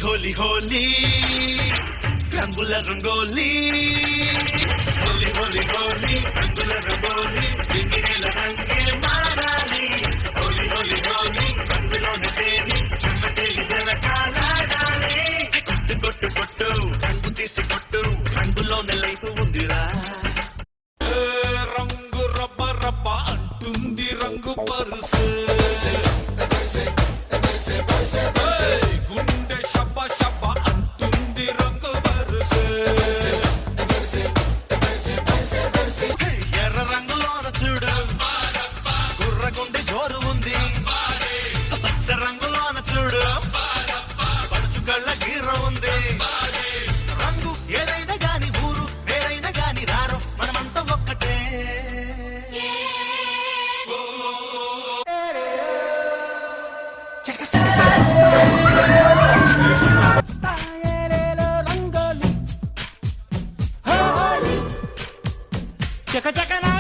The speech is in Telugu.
హోలీ హోలీ రంగుల రంగోలీ హోలీ హోలీ హోలీ రంగుల రంగోలీ దిగినెల రంగే మారాలి హోలీ హోలీ హోలీ రంగులోని తేని చెమ్మటేలి జలకాలాడాలి కొట్టు కొట్టు కొట్టు రంగు తీసి కొట్టు రంగులోని లైఫ్ ఉందిరా రంగు రబ్బ రబ్బ అంటుంది రంగు పరుసు గుండె షబ్బ షబ్బ అంటుంది రంగు పరుసు ఎర్ర రంగులోన చూడు గుర్రగుండె జోరు ఉంది పచ్చ రంగులోన చూడు పడుచు కళ్ళ గీర ఉంది రంగు ఏదైనా గాని ఊరు వేరైనా గాని రారు మనమంతా ఒక్కటే చక చకనా